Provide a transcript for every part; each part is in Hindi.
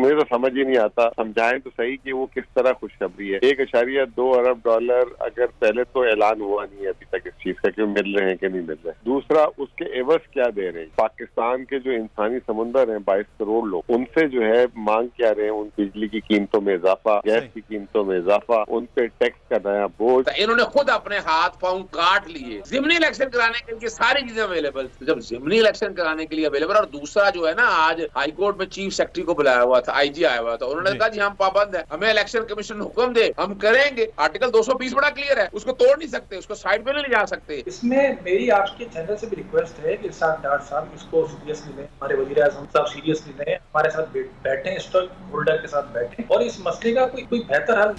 मुझे तो समझ ही नहीं आता, समझाएं तो सही कि वो किस तरह खुशखबरी है। 1.2 अरब डॉलर अगर पहले तो ऐलान हुआ नहीं है अभी तक इस चीज का कि मिल रहे हैं कि नहीं मिल रहे। दूसरा, उसके एवज क्या दे रहे हैं। पाकिस्तान के जो इंसानी समुंदर हैं 22 करोड़ लोग, उनसे जो है मांग क्या रहे हैं, उन बिजली की कीमतों में इजाफा, गैस की कीमतों में इजाफा, उन पे टैक्स का नया बोझ। इन्होंने खुद अपने हाथ पांव काट लिए। ज़िमनी इलेक्शन कराने के लिए सारी चीजें अवेलेबल, जब ज़िमनी इलेक्शन कराने के लिए अवेलेबल। और दूसरा जो है ना, आज हाईकोर्ट में चीफ सेक्रेटरी को बुलाया हुआ था, आईजी आया हुआ था, उन्होंने कहा जी हम पाबंद है, हमें इलेक्शन कमीशन हुक्म दे हम करेंगे। आर्टिकल 220 बड़ा क्लियर है, उसको तोड़ नहीं सकते, उसको साइड पे नहीं ले जा सकते। इसमें मेरी आपके चैनल से भी रिक्वेस्ट है कि इरशाद डार साहब इसको सीरियसली लें, हमारे वजीर आज़म साहब सीरियसली लें, हमारे साथ बैठे, स्टॉक होल्डर के साथ बैठे और इस मसले का कोई बेहतर हल।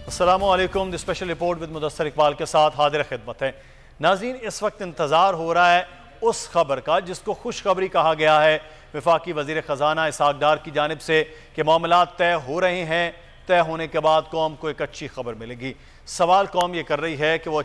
अस्सलामुअलैकुम। The special report with Mudassar Iqbal के साथ हाजिर खिदमत है। नाज़रीन, इस वक्त इंतज़ार हो रहा है उस खबर का जिसको खुशखबरी कहा गया है वफाकी वज़ीर ख़जाना इसहाक़ डार की जानिब से कि मामलात तय हो रहे हैं। तय होने के बाद कौम को एक अच्छी खबर मिलेगी। सवाल कौम ये कर रही है कि वो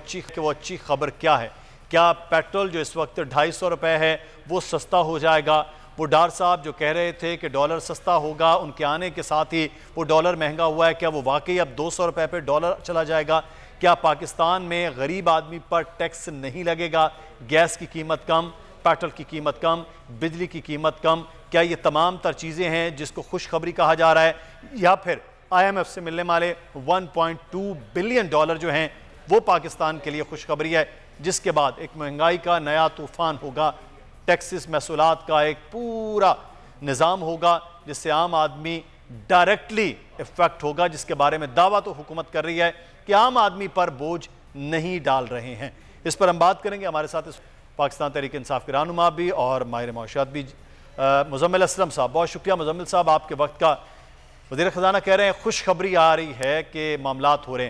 अच्छी खबर क्या है। क्या पेट्रोल जो इस वक्त 250 रुपये है वो सस्ता हो जाएगा। वो डार साहब जो कह रहे थे कि डॉलर सस्ता होगा, उनके आने के साथ ही वो डॉलर महंगा हुआ है। क्या वो वाकई अब 200 रुपये पर डॉलर चला जाएगा। क्या पाकिस्तान में गरीब आदमी पर टैक्स नहीं लगेगा। गैस की कीमत कम, पेट्रोल की कीमत कम, बिजली की कीमत कम। क्या ये तमाम तर चीज़ें हैं जिसको खुशखबरी कहा जा रहा है, या फिर IMF से मिलने वाले 1.2 बिलियन डॉलर जो हैं वो पाकिस्तान के लिए खुशखबरी है, जिसके बाद एक महंगाई का नया तूफ़ान होगा, टैक्सेस महसूलात का एक पूरा निज़ाम होगा जिससे आम आदमी डायरेक्टली इफेक्ट होगा, जिसके बारे में दावा तो हुकूमत कर रही है कि आम आदमी पर बोझ नहीं डाल रहे हैं। इस पर हम बात करेंगे। हमारे साथ इस पाकिस्तान तहरीक इंसाफ के रहनुमा भी और माहिर मौशत भी मुज़म्मिल असलम साहब। बहुत शुक्रिया मुज़म्मिल साहब आपके वक्त का। वज़ीर ख़जाना कह रहे हैं खुशखबरी आ रही है कि मामलात हो रहे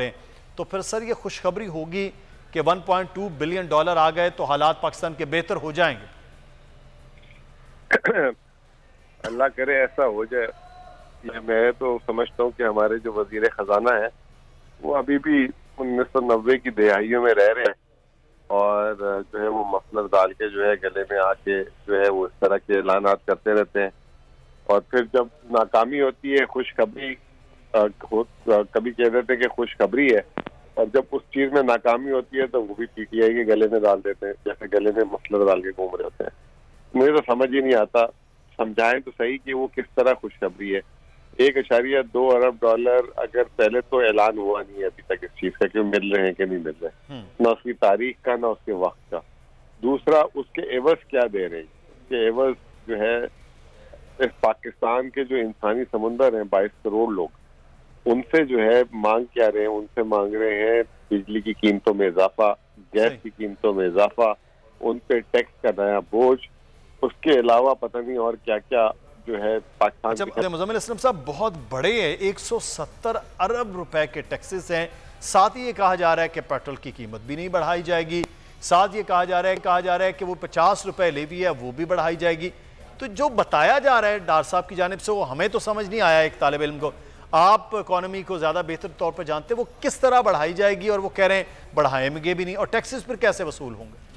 हैं, तो फिर सर ये खुशखबरी होगी कि 1.2 बिलियन डॉलर आ गए तो हालात पाकिस्तान के बेहतर हो जाएंगे। अल्लाह करे ऐसा हो जाए। मैं तो समझता हूँ कि हमारे जो वज़ीर ख़जाना है वो अभी भी 1990 की दहाइयों में रह रहे हैं और जो है वो मफलर डाल के जो है गले में आके जो है वो इस तरह के ऐलानात करते रहते हैं। और फिर जब नाकामी होती है खुशखबरी, कभी कह देते हैं कि खुशखबरी है, और जब उस चीज में नाकामी होती है तो वो भी PTI के गले में डाल देते हैं, जैसे गले में मफलर डाल के घूम रहे होते हैं। मुझे तो समझ ही नहीं आता, समझाएं तो सही कि वो किस तरह खुशखबरी है। 1.2 अरब डॉलर अगर पहले तो ऐलान हुआ नहीं है अभी तक इस चीज का कि मिल रहे हैं कि नहीं मिल रहे, ना उसकी तारीख का ना उसके वक्त का। दूसरा, उसके एवज क्या दे रहे हैं। उसके एवज जो है इस पाकिस्तान के जो इंसानी समुंदर हैं 22 करोड़ लोग, उनसे जो है मांग क्या रहे हैं। उनसे मांग रहे हैं बिजली की कीमतों में इजाफा, गैस की कीमतों में इजाफा, उन पे टैक्स का नया बोझ, उसके अलावा पता नहीं और क्या क्या जो है पाकिस्तान। मुज़म्मिल असलम साहब, बहुत बड़े हैं, 170 अरब रुपए के टैक्सेस हैं। साथ ही ये कहा जा रहा है कि पेट्रोल की कीमत भी नहीं बढ़ाई जाएगी। साथ ये कहा जा रहा है कि वो 50 रुपए लेवी है वो भी बढ़ाई जाएगी। तो जो बताया जा रहा है डार साहब की जानिब से वो हमें तो समझ नहीं आया। एक तालिब इल्म को, आप इकोनॉमी को ज़्यादा बेहतर तौर पर जानते हैं, वो किस तरह बढ़ाई जाएगी और वो कह रहे हैं बढ़ाएंगे भी नहीं, और टैक्सेस फिर कैसे वसूल होंगे।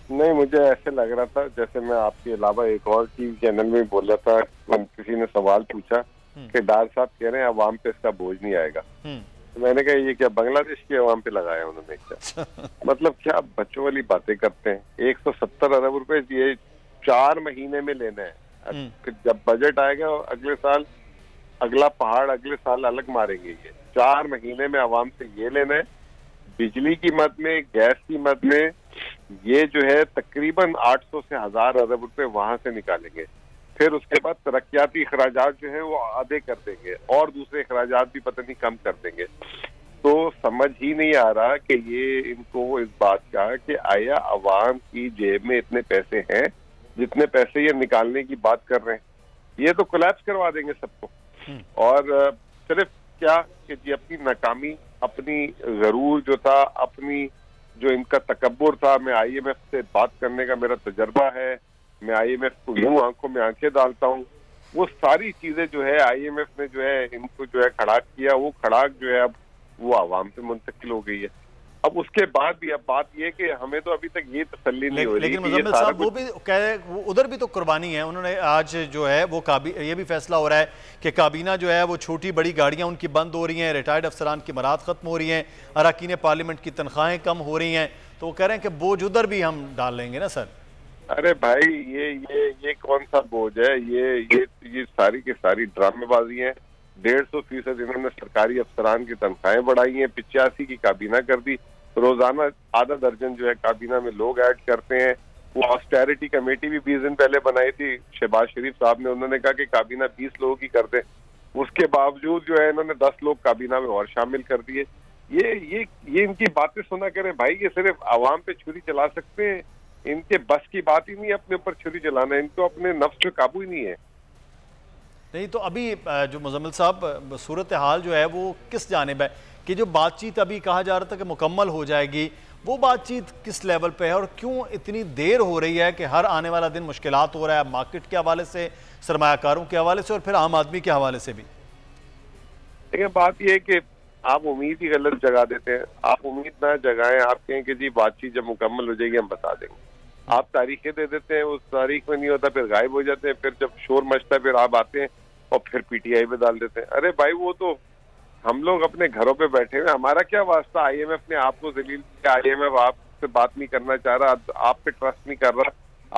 नहीं, मुझे ऐसे लग रहा था जैसे मैं आपके अलावा एक और टीवी चैनल में बोल रहा था, किसी ने सवाल पूछा कि डार साहब कह रहे हैं अवाम पे इसका बोझ नहीं आएगा। तो मैंने कहा ये क्या बांग्लादेश की अवाम पे लगाया उन्होंने क्या? मतलब क्या बच्चों वाली बातें करते हैं। 170 अरब रुपए ये 4 महीने में लेना है। जब बजट आएगा अगले साल, अगला पहाड़ अगले साल अलग मारेंगे। ये 4 महीने में अवाम से ये लेना है। बिजली की मद में, गैस की मद में ये जो है तकरीबन 800 से 1000 अरब रुपए वहां से निकालेंगे। फिर उसके बाद तरक्याती अखराजात जो है वो आधे कर देंगे और दूसरे अखराजात भी पता नहीं कम कर देंगे। तो समझ ही नहीं आ रहा कि ये इनको इस बात का कि आया अवाम की जेब में इतने पैसे हैं जितने पैसे ये निकालने की बात कर रहे हैं। ये तो कोलैप्स करवा देंगे सबको। और सिर्फ क्या कि जी अपनी नाकामी, अपनी गरूर जो था, अपनी जो इनका तकब्बुर था। मैं IMF से बात करने का मेरा तजर्बा है, मैं IMF को यूं आंखों में आंखें डालता हूँ। वो सारी चीजें जो है IMF ने जो है इनको जो है खड़ाक किया, वो खड़ाक जो है अब वो आवाम पे मुंतकिल हो गई है। अब उसके बाद भी अब बात ये कि हमें तो अभी तक ये तसल्ली नहीं हो रही। लेकिन मुजम्मिल साहब वो भी कह रहे उधर भी तो कुर्बानी है। उन्होंने आज जो है वो ये भी फैसला हो रहा है कि काबीना जो है वो छोटी बड़ी गाड़ियां उनकी बंद हो रही हैं, रिटायर्ड अफसरान की मराद खत्म हो रही हैं, अरकान पार्लियामेंट की तनख्वाहें कम हो रही हैं, तो वो कह रहे हैं कि बोझ उधर भी हम डाल लेंगे ना सर। अरे भाई ये कौन सा बोझ है? ये सारी की सारी ड्रामेबाजी है। 150% इन्होंने सरकारी अफसरान की तनख्वाहें बढ़ाई हैं, 85 की काबीना कर दी, रोजाना आधा दर्जन जो है काबीना में लोग ऐड करते हैं। वो ऑस्टेरिटी कमेटी भी 20 दिन पहले बनाई थी शहबाज शरीफ साहब ने, उन्होंने कहा कि काबीना 20 लोगों की कर दे, उसके बावजूद जो है इन्होंने 10 लोग काबीना में और शामिल कर दिए। ये इनकी बातें सुना करें भाई, ये सिर्फ आवाम पे छुरी चला सकते हैं, इनके बस की बात ही नहीं है अपने ऊपर छुरी चलाना, इनको अपने नफ्स पे काबू ही नहीं है। नहीं तो अभी जो मुजम्मिल साहब सूरत हाल जो है वो किस जानिब है कि जो बातचीत अभी कहा जा रहा था कि मुकम्मल हो जाएगी, वो बातचीत किस लेवल पे है और क्यों इतनी देर हो रही है कि हर आने वाला दिन मुश्किलात हो रहा है मार्केट के हवाले से, सरमायाकारों के हवाले से और फिर आम आदमी के हवाले से भी? देखिए बात यह है कि आप उम्मीद ही गलत जगा देते हैं। आप उम्मीद ना जगाएं, आप कहें कि जी बातचीत जब मुकम्मल हो जाएगी हम बता देंगे, आप तारीखें दे देते हैं, उस तारीख में नहीं होता, फिर गायब हो जाते हैं, फिर जब शोर मचता है फिर आप आते हैं और फिर पीटीआई पे डाल देते हैं। अरे भाई वो तो हम लोग अपने घरों पे बैठे हुए, हमारा क्या वास्ता? IMF ने आपको जलील किया, IMF आपसे बात नहीं करना चाह रहा, आप पे ट्रस्ट नहीं कर रहा।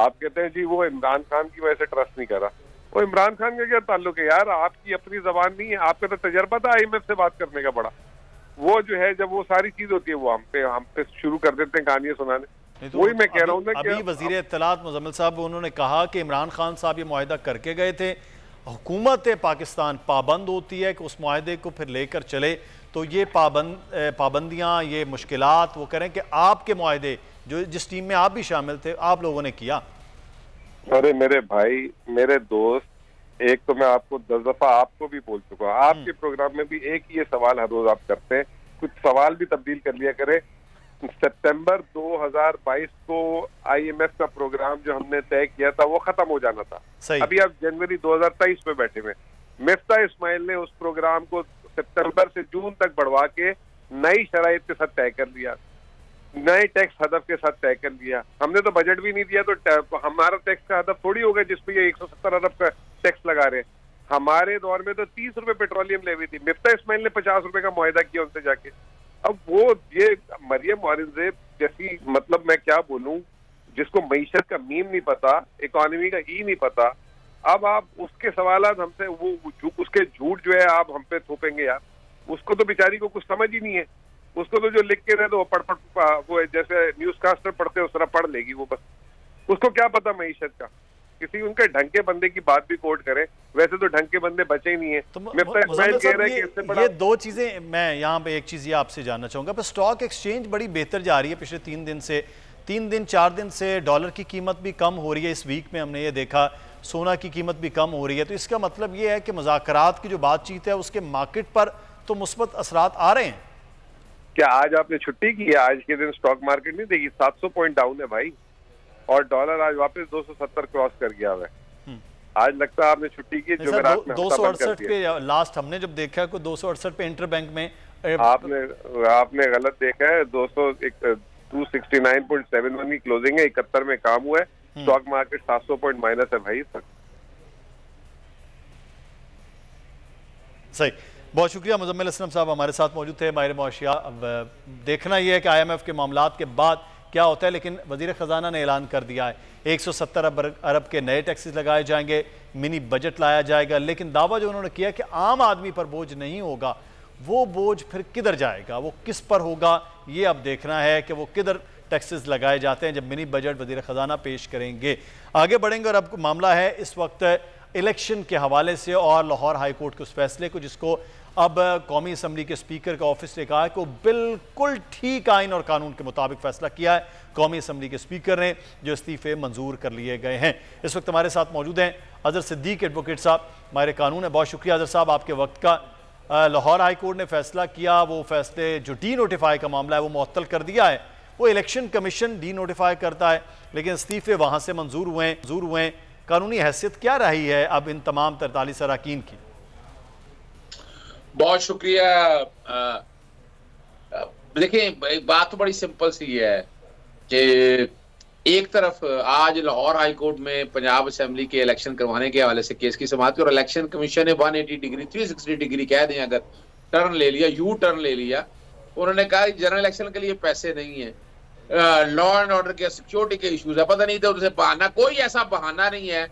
आप कहते हैं जी वो इमरान खान की वजह से ट्रस्ट नहीं कर रहा। वो इमरान खान का क्या ताल्लुक है यार? आपकी अपनी जबान नहीं है, आपका तो तजर्बा था IMF से बात करने का बड़ा। वो जो है जब वो सारी चीज होती है वो हम पे शुरू कर देते हैं कहानियां सुनाने। वही मैं कह रहा हूँ ना, अभी वजीर इत्तलात मुजम्मिल साहब उन्होंने कहा कि इमरान खान साहब ये मुआहिदा करके गए थे, हुकूमत पाकिस्तान पाबंद होती है कि उस मुआहिदे को फिर लेकर चले, तो ये पाबंदियाँ ये मुश्किलात वो करें कि आपके मुआहिदे जो जिस टीम में आप भी शामिल थे आप लोगों ने किया। अरे मेरे भाई मेरे दोस्त, एक तो मैं आपको 10 दफा आपको भी बोल चुका हूँ, आपके प्रोग्राम में भी एक ही ये सवाल हर रोज आप करते हैं, कुछ सवाल भी तब्दील कर लिया करें। सितंबर 2022 को IMF का प्रोग्राम जो हमने तय किया था वो खत्म हो जाना था। अभी आप जनवरी 2023 में बैठे हुए। मिफ्ता इस्माइल ने उस प्रोग्राम को सितंबर से जून तक बढ़वा के नई शराइत के साथ तय कर लिया, नए टैक्स हदफ के साथ तय कर लिया। हमने तो बजट भी नहीं दिया, तो हमारा टैक्स का हदफ थोड़ी होगा जिसपे ये 170 अरब का टैक्स लगा रहे हैं। हमारे दौर में तो 30 रुपए पेट्रोलियम लेवी थी, मिफ्ता इस्माइल ने 50 रुपए का मुआहिदा किया उनसे जाके। अब वो ये मरियम औरंगजेब जैसी, मतलब मैं क्या बोलूं, जिसको मईशत का मीम नहीं पता, इकोनॉमी का ई नहीं पता, अब आप उसके सवालात हमसे उसके झूठ जो है आप हम पे थोपेंगे यार। उसको तो बेचारी को कुछ समझ ही नहीं है, उसको तो जो लिख के दे दो वो जैसे न्यूज़कास्टर पढ़ते उस तरह पढ़ लेगी वो, बस उसको क्या पता मईशत का। किसी उनके ढंग के बंदे की बात भी कोट करें, वैसे तो ढंग के बंदे बचे ही नहीं है। तो ये दो चीजें मैं यहाँ पे एक चीज ये आपसे जानना चाहूंगा, पर स्टॉक एक्सचेंज बड़ी बेहतर जा रही है पिछले 3 दिन 4 दिन से, डॉलर की कीमत भी कम हो रही है, इस वीक में हमने ये देखा सोना की कीमत भी कम हो रही है, तो इसका मतलब ये है कि मुज़ाकरात की जो बातचीत है उसके मार्केट पर तो मुस्बत असरात आ रहे हैं। क्या आज आपने छुट्टी की है? आज के दिन स्टॉक मार्केट नहीं देखी, 700 पॉइंट डाउन है भाई, और डॉलर आज वापस 270 क्रॉस कर गया है। आज लगता है आपने छुट्टी की, जो 268 पे लास्ट हमने जब देखा को 268 पे इंटरबैंक में आपने गलत देखा है। 269.71 की क्लोजिंग है, 71 में काम हुआ है, स्टॉक मार्केट 700 पॉइंट माइनस है भाई तक। सही, बहुत शुक्रिया मुजम्मिल असलम साहब हमारे साथ मौजूद थे, माहिर मुआशिया। अब देखना यह है कि IMF के मामलात के बाद क्या होता है, लेकिन वजीर ख़जाना ने ऐलान कर दिया है 170 अरब के नए टैक्सेस लगाए जाएंगे, मिनी बजट लाया जाएगा, लेकिन दावा जो उन्होंने किया कि आम आदमी पर बोझ नहीं होगा, वो बोझ फिर किधर जाएगा, वो किस पर होगा, ये अब देखना है कि वो किधर टैक्सेस लगाए जाते हैं जब मिनी बजट वजीर ख़जाना पेश करेंगे। आगे बढ़ेंगे और अब मामला है इस वक्त इलेक्शन के हवाले से और लाहौर हाई कोर्ट के उस फैसले को जिसको अब कौमी असम्बली के स्पीकर का ऑफिस ने कहा है कि वो बिल्कुल ठीक आइन और कानून के मुताबिक फैसला किया है कौमी असम्बली के स्पीकर ने, जो इस्तीफे मंजूर कर लिए गए हैं। इस वक्त हमारे साथ मौजूद हैं अजहर सिद्दीक एडवोकेट साहब, माहिर कानून है। बहुत शुक्रिया अजहर साहब आपके वक्त का। लाहौर हाई कोर्ट ने फैसला किया, वो फैसले जो डी नोटिफाई का मामला है वो मुअत्तल कर दिया है, वो इलेक्शन कमीशन डी नोटिफाई करता है, लेकिन इस्तीफे वहाँ से मंजूर हुए। कानूनी हैसियत क्या रही है अब इन तमाम 43 अरकान की? बहुत शुक्रिया। देखिए बात तो बड़ी सिंपल सी है कि एक तरफ आज लाहौर हाई कोर्ट में पंजाब असेंबली के इलेक्शन करवाने के हवाले से केस की समाअत की और इलेक्शन कमीशन ने 180 डिग्री 360 डिग्री कह दें अगर टर्न ले लिया, यू टर्न ले लिया। उन्होंने कहा जनरल इलेक्शन के लिए पैसे नहीं है, लॉ एंड ऑर्डर के सिक्योरिटी के इश्यूज है, पता नहीं था उनसे बहाना, कोई ऐसा बहाना नहीं है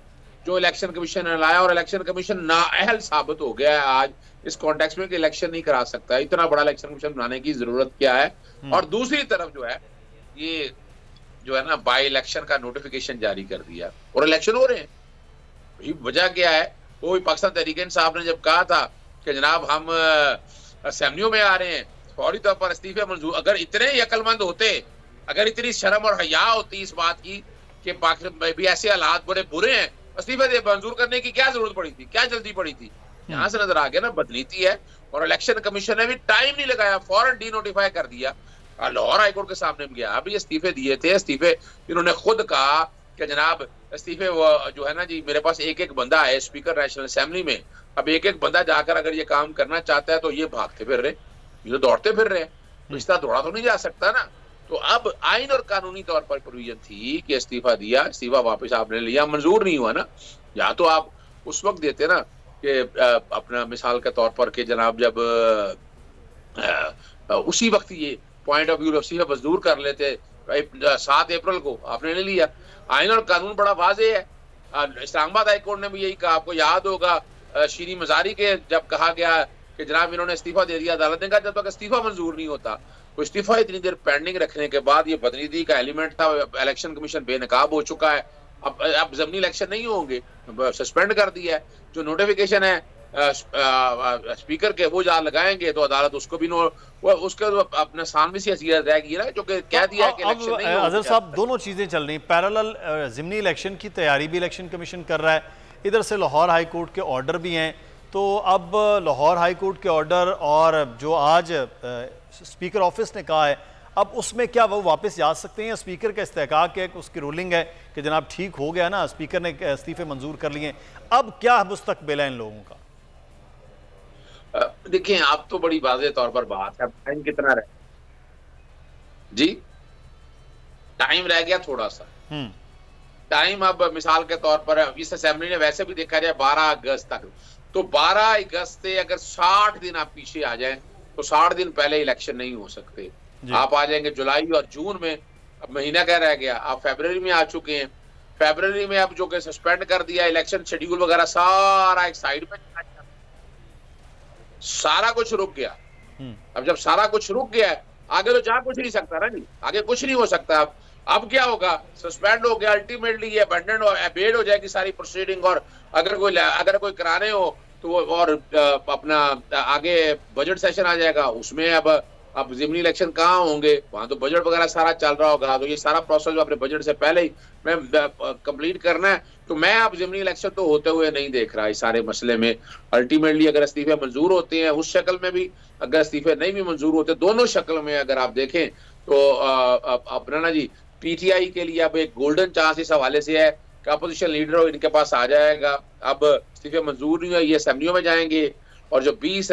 जो इलेक्शन कमीशन ने लाया और इलेक्शन कमीशन नाअहल साबित हो गया है आज इस कॉन्टेक्स्ट में कि इलेक्शन नहीं करा सकता। इतना बड़ा इलेक्शन कमीशन बनाने की जरूरत क्या है। और दूसरी तरफ जो है ये जो है ना बाई इलेक्शन का नोटिफिकेशन जारी कर दिया और इलेक्शन हो रहे हैं। वजह क्या है, वो पाकिस्तान तहरीक साहब ने जब कहा था कि जनाब हम असेंबलियों में आ रहे हैं, फौरी तौर पर इस्तीफे मंजूर, अगर इतने ही अक्लमंद होते, अगर इतनी शर्म और हया होती इस बात की कि पाकिस्तान में भी ऐसे हालात बड़े बुरे हैं, इस्तीफे मंजूर करने की क्या जरूरत पड़ी थी, क्या जल्दी पड़ी थी। यहां से नजर आ गया ना बदनीति है। और इलेक्शन कमीशन ने भी टाइम नहीं लगाया, फौरन डी नोटिफाई कर दिया। लाहौर हाईकोर्ट के सामने भी गया, अभी इस्तीफे दिए थे, इस्तीफे इन्होंने खुद कहा कि जनाब इस्तीफे जो है ना जी, मेरे पास एक एक बंदा है स्पीकर नेशनल असेंबली में, अब एक एक बंदा जाकर अगर ये काम करना चाहता है तो ये भागते फिर रहे, ये तो दौड़ते फिर रहे, तो इस तरह दौड़ा तो नहीं जा सकता ना। तो अब आइन और कानूनी तौर पर प्रोविजन थी कि इस्तीफा दिया, इस्तीफा वापस आपने लिया, मंजूर नहीं हुआ ना, या तो आप उस वक्त देते ना कि अपना मिसाल के तौर पर कि जनाब जब उसी वक्त ये पॉइंट ऑफ व्यू इस्तीफा मंजूर कर लेते 7 अप्रैल को, आपने ले लिया। आइन और कानून बड़ा वाज़ेह है। इस्लामाबाद हाई कोर्ट ने भी यही कहा, आपको याद होगा शीरी मजारी के जब कहा गया कि जनाब इन्होंने इस्तीफा दे दिया, अदालत ने कहा जब तक इस्तीफा मंजूर नहीं होता, तो इस्तीफा इतनी देर पेंडिंग रखने के बाद ये बदनीति का एलिमेंट था, इलेक्शन कमीशन बेनकाब हो चुका है, अब ज़मीनी इलेक्शन नहीं होंगे, सस्पेंड कर दिया है। जो नोटिफिकेशन है स्पीकर के वो जहाँ लगाएंगे तो अदालत उसको भी उसके अपना सानवी सी हैसियत रहेगी ना, जो कि कह दिया कि इलेक्शन नहीं होगा। अजहर साहब दोनों चीजें चल रही, पैरेलल ज़मीनी इलेक्शन की तैयारी भी इलेक्शन कमीशन कर रहा है, इधर से लाहौर हाई कोर्ट के ऑर्डर भी हैं। तो अब लाहौर हाई कोर्ट के ऑर्डर और जो आज स्पीकर ऑफिस ने कहा है, अब उसमें क्या वो वापस जा सकते हैं? स्पीकर का इस्तेहकाक है, उसकी रूलिंग है कि जनाब ठीक हो गया ना, स्पीकर ने इस्तीफे मंजूर कर लिए, अब क्या मुस्तकबिल है इन लोगों का? देखिए आप तो बड़ी वाज़ेह तौर पर बात है, टाइम कितना रह जी, टाइम रह गया थोड़ा सा टाइम। अब मिसाल के तौर पर इस असेंबली ने वैसे भी देखा जाए 12 अगस्त तक, तो 12 अगस्त से अगर 60 दिन आप पीछे आ जाएं तो 60 दिन पहले इलेक्शन नहीं हो सकते। आप आ जाएंगे जुलाई और जून में, अब महीना क्या रह गया, आप फरवरी में आ चुके हैं। फरवरी में अब जो कि सस्पेंड कर दिया इलेक्शन शेड्यूल वगैरह सारा एक साइड पे, सारा कुछ रुक गया। अब जब सारा कुछ रुक गया है, आगे तो जा कुछ नहीं सकता ना जी, आगे कुछ नहीं हो सकता। अब क्या होगा, सस्पेंड हो गया, अल्टीमेटली ये अबेंडन और अबेड हो जाएगी सारी प्रोसीडिंग। और अगर कोई कराने हो तो वो और अपना आगे बजट सेशन आ जाएगा, उसमें अब ज़मीनी इलेक्शन कहाँ होंगे, वहां तो बजट वगैरह सारा चल रहा होगा। तो ये सारा प्रोसेस जो अपने बजट से पहले ही मैं कंप्लीट करना है, तो मैं अब ज़मीनी इलेक्शन तो होते हुए नहीं देख रहा इस सारे मसले में। अल्टीमेटली अगर इस्तीफे मंजूर होते हैं उस शक्ल में भी, अगर इस्तीफे नहीं भी मंजूर होते, दोनों शक्ल में अगर आप देखें तो अपना ना जी पीटीआई के लिए अब एक गोल्डन चांस इस हवाले से है कि अपोजिशन लीडर इनके पास आ जाएगा। अब इस्तीफे मंजूर नहीं हुए, ये असेंबलियों में जाएंगे और जो 20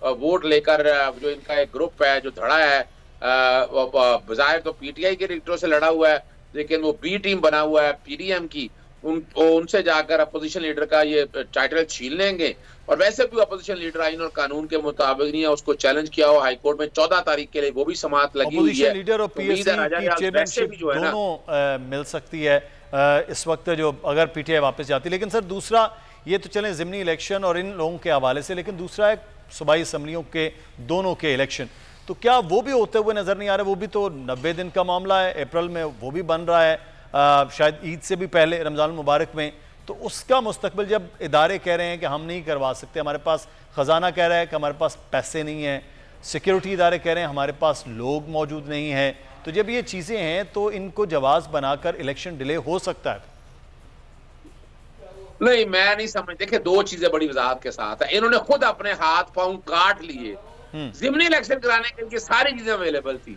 वोट लेकर जो इनका एक ग्रुप है जो धड़ा है, बजाय तो पीटीआई के टिकटों से लड़ा हुआ है, लेकिन वो बी टीम बना हुआ है पीडीएम की, उनसे जाकर अपोजिशन लीडर का ये टाइटल छीन लेंगे। और वैसे भी अपोजिशन लीडर आइन और कानून के मुताबिक नहीं है, उसको चैलेंज किया हुआ हाई कोर्ट में 14 तारीख के लिए, वो भी समाअत लगी हुई है। लीडर और पीएससी की चेयरमैनशिप दोनों मिल सकती है इस वक्त जो अगर पीटीआई वापस जाती। लेकिन सर दूसरा ये तो चले ज़मीनी इलेक्शन और इन लोगों के हवाले से, लेकिन दूसरा है सूबाई असम्बलियों के दोनों के इलेक्शन, तो क्या वो भी होते हुए नजर नहीं आ रहे? वो भी तो 90 दिन का मामला है, अप्रैल में वो भी बन रहा है, शायद ईद से भी पहले रमज़ान मुबारक में। तो उसका मुस्तकबिल जब इदारे कह रहे हैं कि हम नहीं करवा सकते, हमारे पास ख़जाना कह रहा है कि हमारे पास पैसे नहीं हैं, सिक्योरिटी इदारे कह रहे हैं हमारे पास लोग मौजूद नहीं हैं, तो जब ये चीज़ें हैं तो इनको जवाज़ बनाकर इलेक्शन डिले हो सकता है? नहीं, मैं नहीं समझ। देखिए दो चीजें बड़ी वजाहत के साथ है, इन्होंने खुद अपने हाथ पांव काट लिए। ज़मीनी इलेक्शन कराने के लिए सारी चीजें अवेलेबल थी,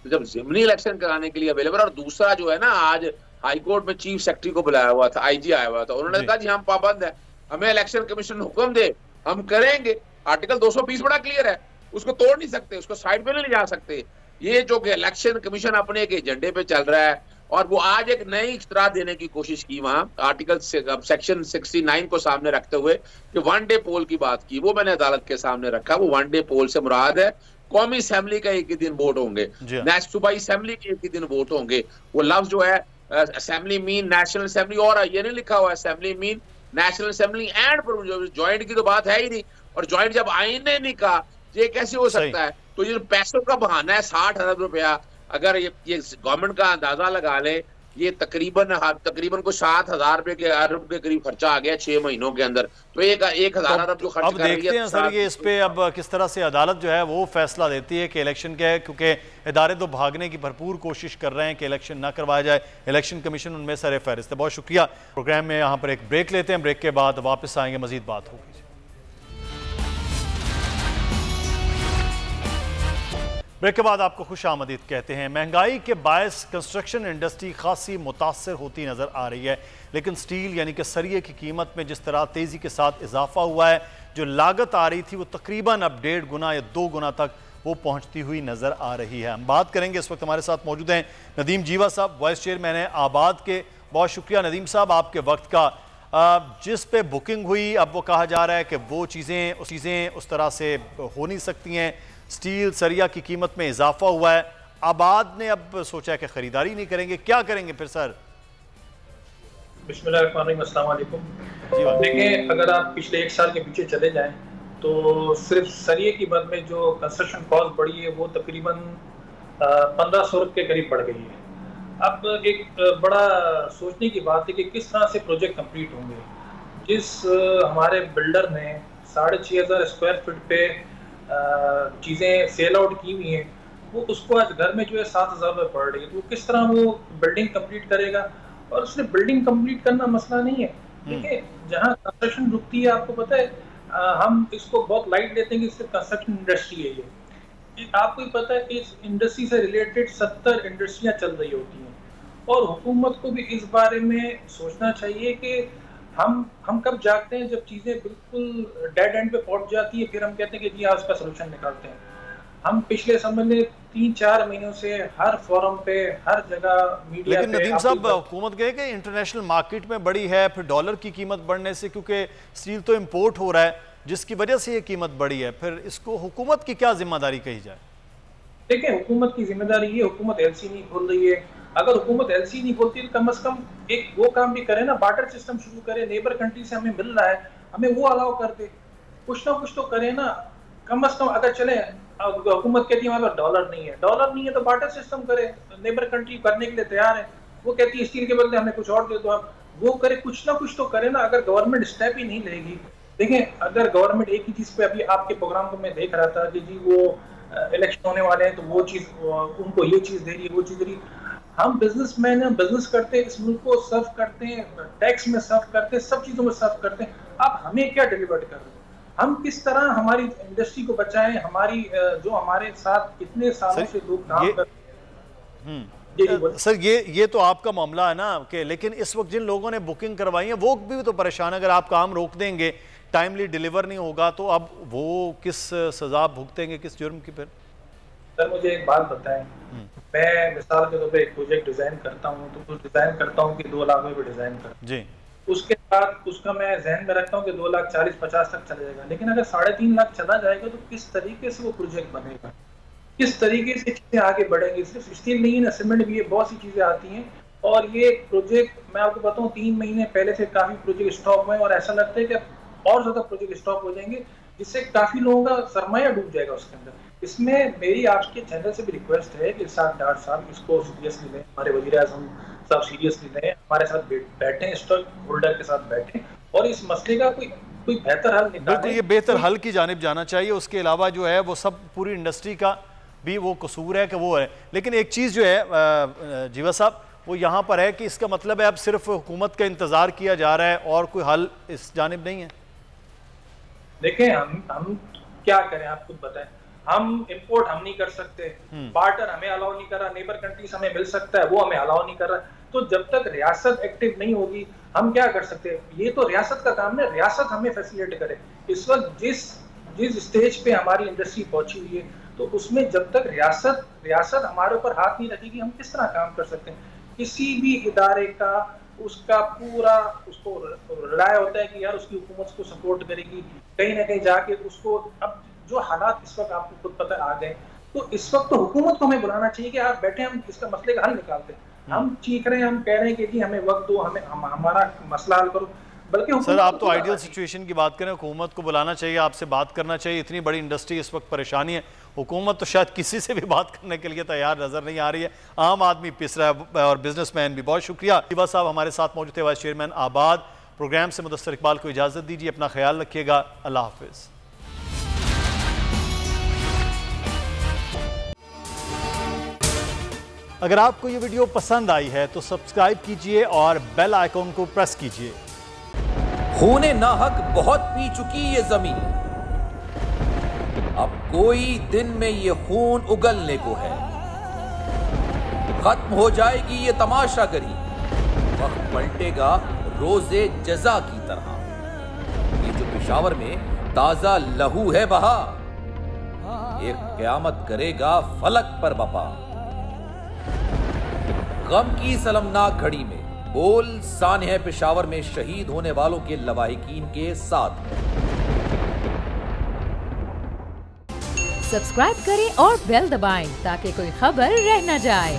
तो जब ज़मीनी इलेक्शन कराने के लिए अवेलेबल, और दूसरा जो है ना आज हाई कोर्ट में चीफ सेक्रेटरी को बुलाया हुआ था, आईजी आया हुआ था, उन्होंने कहा जी हम पाबंद है, हमें इलेक्शन कमीशन हुक्म दे हम करेंगे। आर्टिकल 220 बड़ा क्लियर है, उसको तोड़ नहीं सकते, उसको साइड पे नहीं ले जा सकते। ये जो कि इलेक्शन कमीशन अपने एक एजेंडे पे चल रहा है, और वो आज एक नई इख्तरा देने की कोशिश की वहां आर्टिकल सेक्शन 69 को सामने रखते हुए कि 1 डे पोल की बात की, वो मैंने अदालत के सामने रखा। वो 1 डे पोल से मुराद है कौमी असेंबली का एक ही दिन वोट होंगे, सूबाई असेंबली के एक ही दिन वोट होंगे। वो लफ्ज जो है असेंबली मीन नेशनल असेंबली, और ये नहीं लिखा हुआ assembly mean national assembly and joint की तो बात है ही नहीं। और ज्वाइंट जब आइन ने नहीं कहा, ये कैसे हो सकता है? तो ये पैसों का बहाना है, 60 अरब रुपया, अगर ये गवर्नमेंट का अंदाजा लगा ले, ये तकरीबन को 7,000 रुपए के अरब के करीब खर्चा आ गया 6 महीनों के अंदर। तो 1,000 अरब जो खर्च अब देखते हैं सर ये इस पे अब किस तरह से अदालत जो है वो फैसला देती है कि इलेक्शन क्या है, क्योंकि इदारे तो भागने की भरपूर कोशिश कर रहे हैं कि इलेक्शन ना करवाया जाए। इलेक्शन कमीशन उनमें सर फहरिस्त है। बहुत शुक्रिया। प्रोग्राम में यहाँ पर एक ब्रेक लेते हैं, ब्रेक के बाद वापस आएंगे, मजीद बात होगी। ब्रेक के बाद आपको खुश आमदीद कहते हैं। महंगाई के बायस कंस्ट्रक्शन इंडस्ट्री खासी मुतासर होती नज़र आ रही है, लेकिन स्टील यानी कि सरिये की कीमत में जिस तरह तेज़ी के साथ इजाफा हुआ है, जो लागत आ रही थी वो तकरीबन अब 1.5 गुना या 2 गुना तक वो पहुंचती हुई नज़र आ रही है। हम बात करेंगे, इस वक्त हमारे साथ मौजूद हैं नदीम जीवा साहब, वाइस चेयरमैन है आबाद के। बहुत शुक्रिया नदीम साहब आपके वक्त का। जिस पे बुकिंग हुई, अब वो कहा जा रहा है कि वो चीज़ें उस तरह से हो नहीं सकती हैं। स्टील सरिया की कीमत में इजाफा हुआ है, आबाद ने अब सोचा कि खरीदारी नहीं करेंगे, क्या करेंगे फिर सर? बिस्मिल्लाहिर्रहमानिर्रहीम, अस्सलाम वालेकुम। देखें, अगर आप पिछले 1 साल के पीछे चले जाएं तो सिर्फ सरिये की कीमत में जो कंस्ट्रक्शन कॉस्ट बढ़ी है वो तकरीबन 1500 रुपये के करीब बढ़ गई है। अब एक बड़ा सोचने की बात है कि किस तरह से प्रोजेक्ट कंप्लीट होंगे। जिस हमारे बिल्डर ने 6500 स्क्वायर फीट पे चीज़ें सेल आउट की हुई हैं, वो उसको आज घर में जो है 7,000 रुपये पड़ रही है, तो किस तरह वो बिल्डिंग कंप्लीट करेगा? और उसने बिल्डिंग कंप्लीट करना मसला नहीं है। देखिए, जहाँ कंस्ट्रक्शन रुकती है, आपको पता है, हम इसको बहुत लाइट लेते हैं कि सिर्फ कंस्ट्रक्शन इंडस्ट्री है ये। आपको ही पता है कि इस इंडस्ट्री से रिलेटेड 70 इंडस्ट्रियाँ चल रही होती हैं, और हुकूमत को भी इस बारे में सोचना चाहिए कि हम कब जागते हैं जब चीज़ें बिल्कुल डेड एंड पे पहुंच जाती है, फिर हम कहते हैं कि जी उसका सलूशन निकालते हैं। हम पिछले समय में 3-4 महीनों से हर फोरम पे, हर जगह मीडिया लेकिन नदीम साहब, हुकूमत कहे कि इंटरनेशनल मार्केट में बढ़ी है, फिर डॉलर की कीमत बढ़ने से, क्योंकि स्टील तो इम्पोर्ट हो रहा है जिसकी वजह से ये कीमत बढ़ी है, फिर इसको हुकूमत की क्या जिम्मेदारी कही जाए? देखिए, हुकूमत की जिम्मेदारी ये, हुकूमत एलसी नहीं खोल रही है। अगर हुकूमत एलसी नहीं खोलती तो कम से कम एक वो काम भी करे ना, बार्टर सिस्टम शुरू करे। नेबर कंट्री से हमें मिल रहा है, हमें वो अलाउ कर दे, कुछ ना कुछ तो करे ना। कम से कम अगर चले, हुकूमत कहती है हमारे पास डॉलर नहीं है तो बार्टर सिस्टम करे। नेबर कंट्री करने के लिए तैयार है, वो कहती है स्टील के बदले हमें कुछ और दे दो, आप वो करे, कुछ ना कुछ तो करे ना। अगर गवर्नमेंट स्टेप ही नहीं लेगी, देखें, अगर गवर्नमेंट एक ही चीज़ पे, अभी आपके प्रोग्राम को मैं देख रहा था कि जी वो इलेक्शन होने वाले हैं तो वो चीज़ उनको ये चीज़ दे रही है, वो चीज़ दे रही है। हम बिजनेसमैन हैं, बिजनेस करते हैं, इस मुल्क को सर्व करते हैं, टैक्स में सर्व करते हैं, सब चीज़ों में सर्व करते हैं। आप हमें क्या डिलीवर कर रहे हैं? हम किस तरह हमारी इंडस्ट्री को बचाएं, हमारी जो हमारे साथ इतने सालों से लोग काम कर रहे हैं। सर ये तो आपका मामला है ना कि, लेकिन इस वक्त जिन लोगों ने बुकिंग करवाई है वो भी तो परेशान। अगर आप काम रोक देंगे, टाइमली डिलीवर नहीं होगा, तो अब वो किस सजा भुगतेंगे, किस जुर्म की? फिर सर मुझे एक बात बताएं, मैं मिसाल के तौर पे एक प्रोजेक्ट डिजाइन करता हूँ तो डिजाइन करता हूँ कि 2 लाख में भी डिजाइन करता जी, उसके बाद उसका मैं जहन में रखता हूँ कि 2,40,50 तक चला जाएगा। लेकिन अगर 3.5 लाख चला जाएगा तो किस तरीके से वो प्रोजेक्ट बनेगा, किस तरीके से चीजें आगे बढ़ेंगी? सिर्फ स्टील नहीं है ना, सीमेंट भी है, बहुत सी चीजें आती हैं। और ये प्रोजेक्ट मैं आपको बताऊँ 3 महीने पहले से काफी प्रोजेक्ट स्टॉप हुए, और ऐसा लगता है कि और ज्यादा प्रोजेक्ट स्टॉप हो जाएंगे, जिससे काफी लोगों का सरमाया डूब जाएगा उसके अंदर। इसमें मेरी आपके चैनल से भी रिक्वेस्ट है कि इरशाद डार साहब इसको सीरियसली लें, हमारे वज़ीर-ए-आज़म साहब सीरियसली लें, हमारे साथ बैठें, स्टॉक होल्डर के साथ बैठें और इस मसले का कोई बेहतर हल निकालें। बिल्कुल, ये बेहतर हल की जानिब जाना चाहिए। उसके अलावा जो है वो सब पूरी इंडस्ट्री का भी वो कसूर है कि वो है। लेकिन एक चीज़ जो है जीवा साहब, वो यहाँ पर है कि इसका मतलब है अब सिर्फ हुकूमत का इंतज़ार किया जा रहा है और कोई हल इस जानिब नहीं है। देखें, हम क्या करें, आप खुद बताएं। हम इंपोर्ट हम नहीं कर सकते, बार्टर हमें अलाउ नहीं कर रहा, नेबर कंट्रीज हमें मिल सकता है, वो हमें अलाउ नहीं कर रहा। तो जब तक रियासत एक्टिव नहीं होगी हम क्या कर सकते हैं? ये तो रियासत का काम है, रियासत हमें फैसिलिटेट करे। इस वक्त जिस जिस स्टेज पे हमारी इंडस्ट्री पहुंची हुई है, तो उसमें जब तक रियासत हमारे ऊपर हाथ नहीं रखेगी, हम किस तरह काम कर सकते हैं। किसी भी इदारे का उसका पूरा उसको रिलाय होता है कि यार उसकी हुकूमत को सपोर्ट करेगी, कहीं ना कहीं जाके उसको, अब जो हालात इस वक्त आपको खुद पता आ गए, तो इस वक्त तो हुकूमत को हमें बुलाना चाहिए कि आप बैठे, हम इसका मसले का हल निकालते हैं। हम चीख रहे हैं, हम कह रहे हैं कि जी हमें वक्त दो, हमारा मसला हल करो, बल्कि सर आप तो आइडियल सिचुएशन की बात करें, हुकूमत को बुलाना चाहिए, आपसे बात करना चाहिए। इतनी बड़ी इंडस्ट्री इस वक्त परेशानी है, हुकूमत तो शायद किसी से भी बात करने के लिए तैयार नजर नहीं आ रही है, आम आदमी पिस रहा है और बिजनेसमैन भी। बहुत शुक्रिया शिवा साहब हमारे साथ मौजूद थे, वाइस चेयरमैन आबाद। प्रोग्राम से मुदस्सर इकबाल को इजाज़त दीजिए, अपना ख्याल रखिएगा, अल्लाह हाफिज़। अगर आपको ये वीडियो पसंद आई है तो सब्सक्राइब कीजिए और बेल आइकॉन को प्रेस कीजिए। खूने नाहक बहुत पी चुकी ये जमीन, अब कोई दिन में ये खून उगलने को है। खत्म हो जाएगी ये तमाशागरी, वक्त पलटेगा रोजे जजा की तरह। ये जो पेशावर में ताजा लहू है बहा, एक क़यामत करेगा फलक पर बपा। गम की सलमनाक घड़ी में बोल सानह पेशावर में शहीद होने वालों के लवाहिकीन के साथ। सब्सक्राइब करें और बेल दबाएं ताकि कोई खबर रह न जाए।